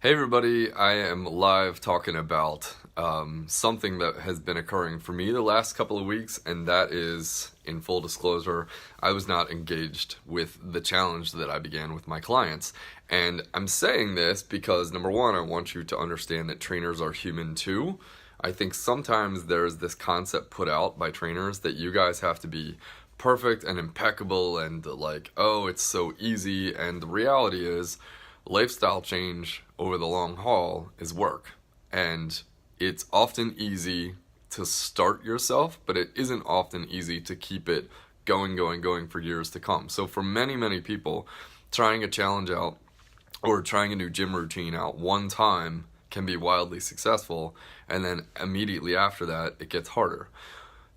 Hey everybody, I am live talking about something that has been occurring for me the last couple of weeks, and that is, in full disclosure, I was not engaged with the challenge that I began with my clients. And I'm saying this because, number one, I want you to understand that trainers are human too. I think sometimes there's this concept put out by trainers that you guys have to be perfect and impeccable and like, oh, it's so easy. And the reality is, lifestyle change over the long haul is work. And it's often easy to start yourself, but it isn't often easy to keep it going for years to come. So for many, many people, trying a challenge out or trying a new gym routine out one time can be wildly successful, and then immediately after that, it gets harder.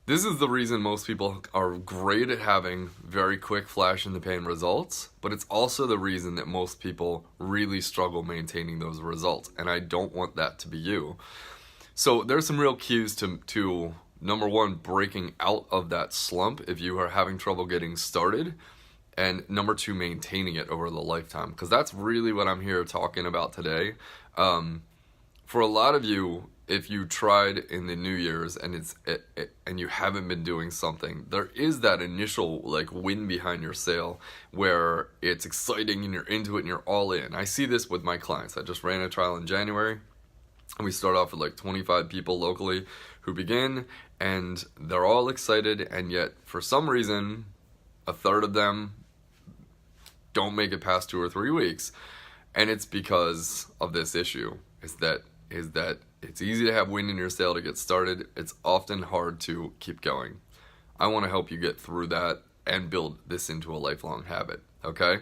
This is the reason most people are great at having very quick flash in the pan results, but it's also the reason that most people really struggle maintaining those results, and I don't want that to be you. So there's some real cues to number one, breaking out of that slump if you are having trouble getting started, and number two, maintaining it over the lifetime, because that's really what I'm here talking about today. For a lot of you, if you tried in the New Year's and you haven't been doing something, there is that initial like wind behind your sail where it's exciting and you're into it and you're all in. I see this with my clients. I just ran a trial in January, and we start off with like 25 people locally who begin, and they're all excited, and yet for some reason a third of them don't make it past 2 or 3 weeks, and it's because of this issue. Is that it's easy to have wind in your sail to get started. It's often hard to keep going. I want to help you get through that and build this into a lifelong habit, okay?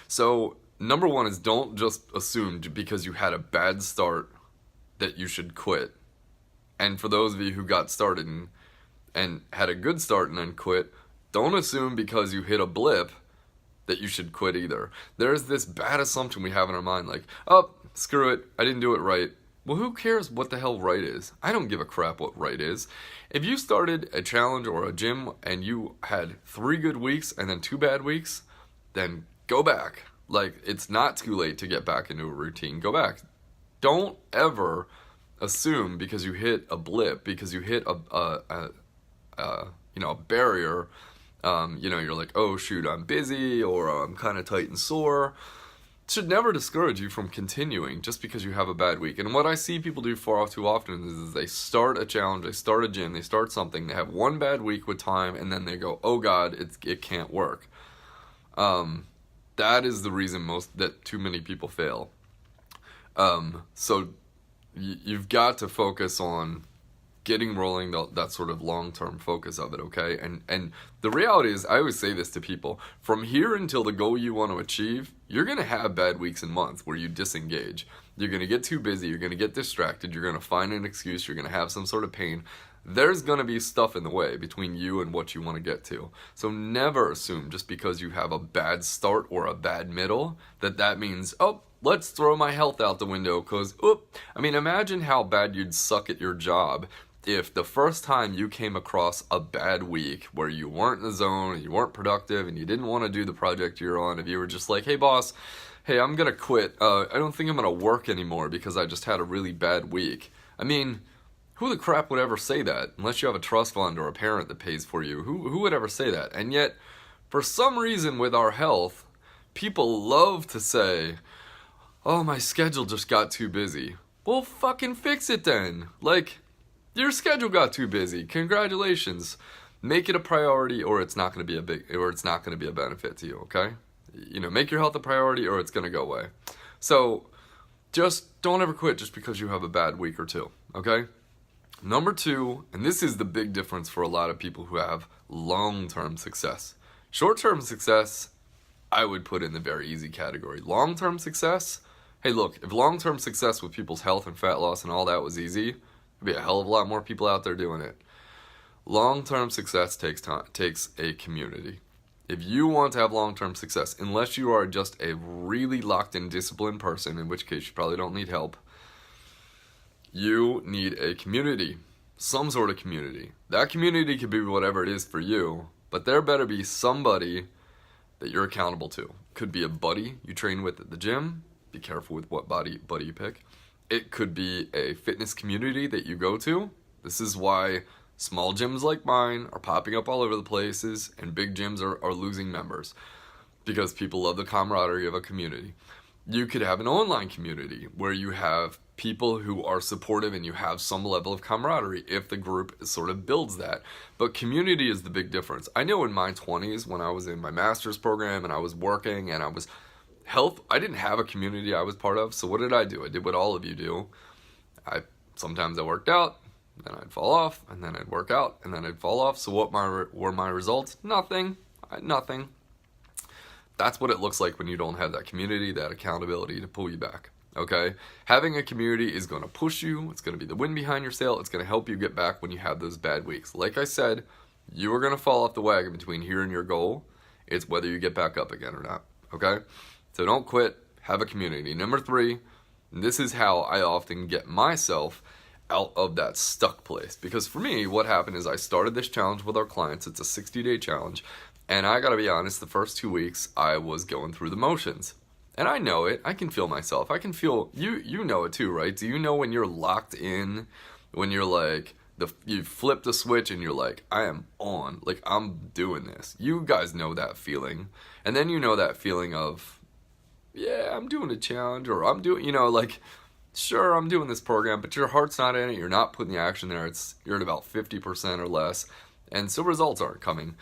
So, number one is don't just assume because you had a bad start that you should quit. And for those of you who got started and had a good start and then quit, don't assume because you hit a blip that you should quit either. There's this bad assumption we have in our mind like, oh, screw it, I didn't do it right. Well, who cares what the hell right is? I don't give a crap what right is. If you started a challenge or a gym and you had 3 good weeks and then 2 bad weeks, then go back. Like, it's not too late to get back into a routine. Go back. Don't ever assume because you hit a blip, because you hit a barrier. You're like, oh shoot, I'm busy, or I'm kind of tight and sore. Should never discourage you from continuing just because you have a bad week. And what I see people do far too often is they start a challenge, they start a gym, they start something, they have one bad week with time, and then they go, oh God, it can't work. That is the reason that too many people fail. So you've got to focus on getting rolling, that sort of long-term focus of it, okay? And the reality is, I always say this to people, from here until the goal you want to achieve, you're going to have bad weeks and months where you disengage. You're going to get too busy, you're going to get distracted, you're going to find an excuse, you're going to have some sort of pain. There's going to be stuff in the way between you and what you want to get to. So never assume just because you have a bad start or a bad middle that means, oh, let's throw my health out the window because, imagine how bad you'd suck at your job if the first time you came across a bad week where you weren't in the zone, and you weren't productive, and you didn't want to do the project you're on, if you were just like, hey boss, hey, I'm going to quit. I don't think I'm going to work anymore because I just had a really bad week. I mean, who the crap would ever say that? Unless you have a trust fund or a parent that pays for you. Who would ever say that? And yet, for some reason with our health, people love to say, oh, my schedule just got too busy. Well, fucking fix it then. Like, your schedule got too busy. Congratulations. Make it a priority, or it's not going to be a benefit to you, okay? Make your health a priority or it's going to go away. So, just don't ever quit just because you have a bad week or two, okay? Number two, and this is the big difference for a lot of people who have long-term success. Short-term success, I would put in the very easy category. Long-term success, hey look, if long-term success with people's health and fat loss and all that was easy, there'd be a hell of a lot more people out there doing it. Long-term success takes time, takes a community. If you want to have long-term success, unless you are just a really locked-in, disciplined person, in which case you probably don't need help, you need a community, some sort of community. That community could be whatever it is for you, but there better be somebody that you're accountable to. Could be a buddy you train with at the gym, be careful with what buddy you pick. It could be a fitness community that you go to. This is why small gyms like mine are popping up all over the places, and big gyms are losing members, because people love the camaraderie of a community. You could have an online community where you have people who are supportive and you have some level of camaraderie if the group sort of builds that. But community is the big difference. I know in my 20s, when I was in my master's program and I was working and I was I didn't have a community I was part of. So what did I do? I did what all of you do. Sometimes I worked out, then I'd fall off, and then I'd work out, and then I'd fall off. So what were my results? Nothing. Nothing. That's what it looks like when you don't have that community, that accountability to pull you back, okay? Having a community is going to push you. It's going to be the wind behind your sail. It's going to help you get back when you have those bad weeks. Like I said, you are going to fall off the wagon between here and your goal. It's whether you get back up again or not, okay? So don't quit. Have a community. Number 3, this is how I often get myself out of that stuck place. Because for me, what happened is I started this challenge with our clients. It's a 60-day challenge. And I gotta be honest, the first 2 weeks, I was going through the motions. And I know it. I can feel myself. I can feel, you know it too, right? Do you know when you're locked in, when you're like, you flip the switch and you're like, I am on, like I'm doing this. You guys know that feeling. And then you know that feeling of, yeah, I'm doing a challenge, or I'm doing, like, sure, I'm doing this program, but your heart's not in it. You're not putting the action there. You're at about 50% or less. And so results aren't coming.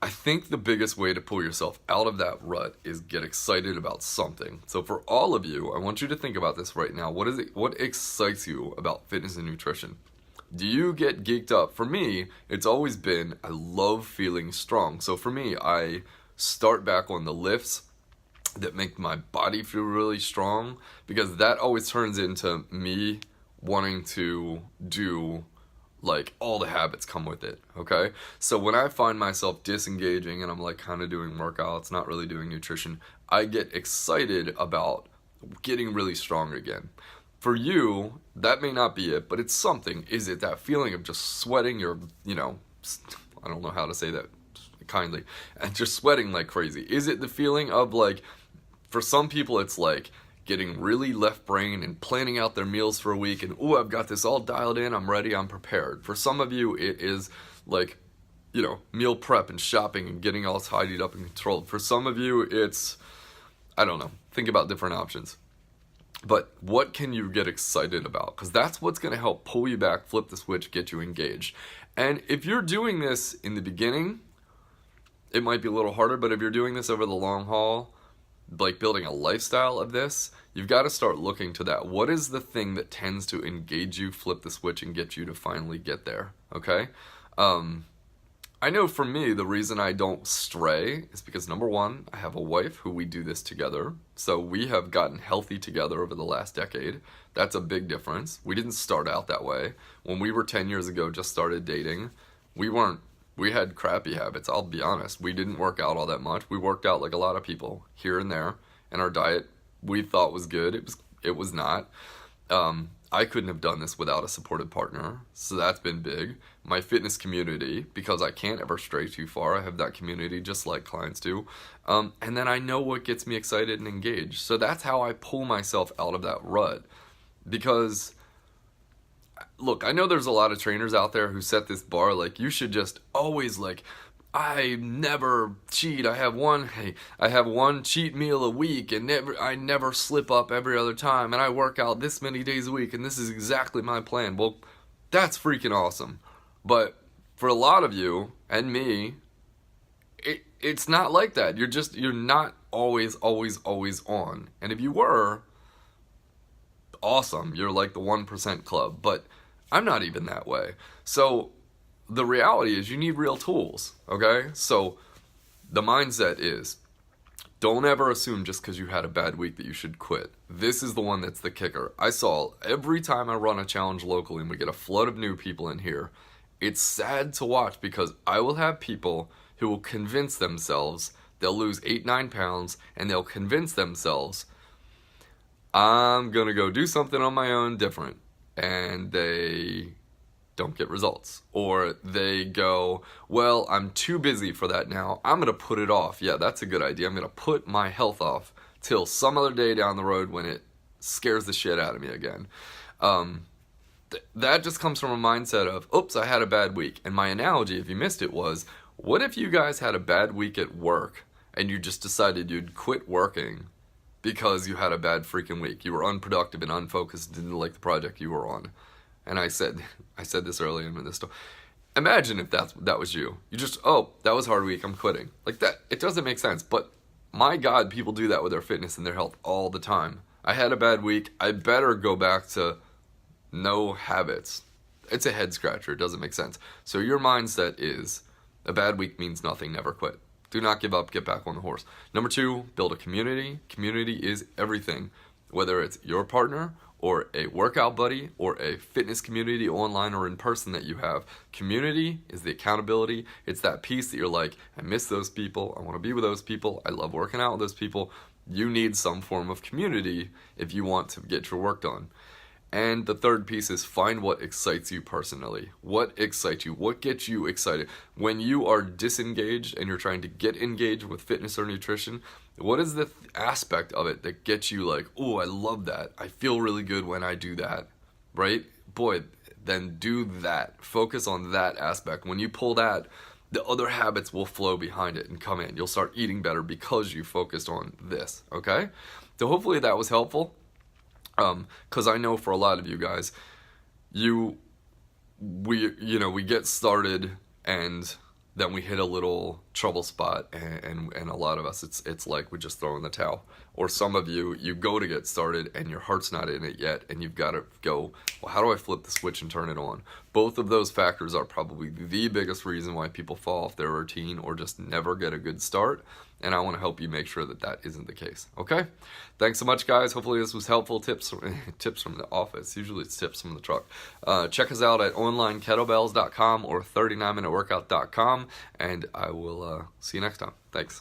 I think the biggest way to pull yourself out of that rut is get excited about something. So for all of you, I want you to think about this right now. What excites you about fitness and nutrition? Do you get geeked up? For me, it's always been, I love feeling strong. So for me, I start back on the lifts that make my body feel really strong, because that always turns into me wanting to do, like, all the habits come with it, okay? So when I find myself disengaging and I'm like kind of doing workouts, not really doing nutrition, I get excited about getting really strong again. For you, that may not be it, but it's something. Is it that feeling of just sweating your, I don't know how to say that kindly, and just sweating like crazy? Is it the feeling of, like, for some people it's like getting really left brain and planning out their meals for a week and, oh, I've got this all dialed in, I'm ready, I'm prepared. For some of you, it is like, meal prep and shopping and getting all tidied up and controlled. For some of you, it's, I don't know, think about different options. But what can you get excited about? Because that's what's going to help pull you back, flip the switch, get you engaged. And if you're doing this in the beginning, it might be a little harder, but if you're doing this over the long haul, like building a lifestyle of this, you've got to start looking to that. What is the thing that tends to engage you, flip the switch, and get you to finally get there, okay? I know for me, the reason I don't stray is because, number 1, I have a wife who we do this together. So we have gotten healthy together over the last decade. That's a big difference. We didn't start out that way. When we were 10 years ago, just started dating, we had crappy habits, I'll be honest. We didn't work out all that much. We worked out like a lot of people here and there, and our diet we thought was good. It was not. I couldn't have done this without a supportive partner, so that's been big. My fitness community, because I can't ever stray too far. I have that community just like clients do. And then I know what gets me excited and engaged. So that's how I pull myself out of that rut. Because, look, I know there's a lot of trainers out there who set this bar, like, you should just always, like, I never cheat. I have one cheat meal a week, and I never slip up every other time, and I work out this many days a week, and this is exactly my plan. Well, that's freaking awesome. But for a lot of you and me, it's not like that. You're not always on. And if you were, awesome. You're like the 1% club. But I'm not even that way. So the reality is you need real tools, okay? So the mindset is, don't ever assume just because you had a bad week that you should quit. This is the one that's the kicker. I saw every time I run a challenge locally and we get a flood of new people in here, it's sad to watch because I will have people who will convince themselves they'll lose 8-9 pounds, and they'll convince themselves, I'm going to go do something on my own different. And they don't get results. Or they go, I'm too busy for that now. I'm going to put it off. Yeah, that's a good idea. I'm going to put my health off till some other day down the road when it scares the shit out of me again. That just comes from a mindset of, oops, I had a bad week. And my analogy, if you missed it, was, what if you guys had a bad week at work and you just decided you'd quit working because you had a bad freaking week? You were unproductive and unfocused, didn't like the project you were on. And I said this earlier in this story. Imagine if that was you. You just, oh, that was a hard week, I'm quitting. Like that, it doesn't make sense. But my God, people do that with their fitness and their health all the time. I had a bad week, I better go back to no habits. It's a head scratcher, it doesn't make sense. So your mindset is, a bad week means nothing, never quit. Do not give up, get back on the horse. Number 2, build a community. Community is everything. Whether it's your partner or a workout buddy or a fitness community online or in person that you have. Community is the accountability. It's that piece that you're like, I miss those people. I want to be with those people. I love working out with those people. You need some form of community if you want to get your work done. And the third piece is find what excites you personally. What excites you? What gets you excited? When you are disengaged and you're trying to get engaged with fitness or nutrition, what is the aspect of it that gets you like, oh, I love that. I feel really good when I do that, right? Boy, then do that. Focus on that aspect. When you pull that, the other habits will flow behind it and come in. You'll start eating better because you focused on this, okay? So hopefully that was helpful. Because I know for a lot of you guys, we get started and then we hit a little trouble spot, and a lot of us, it's like we just throw in the towel. Or some of you go to get started and your heart's not in it yet, and you've got to go, well, how do I flip the switch and turn it on? Both of those factors are probably the biggest reason why people fall off their routine or just never get a good start. And I want to help you make sure that that isn't the case. Okay? Thanks so much, guys. Hopefully this was helpful. Tips from the office. Usually it's tips from the truck. Check us out at onlinekettlebells.com or 39minuteworkout.com. And I will see you next time. Thanks.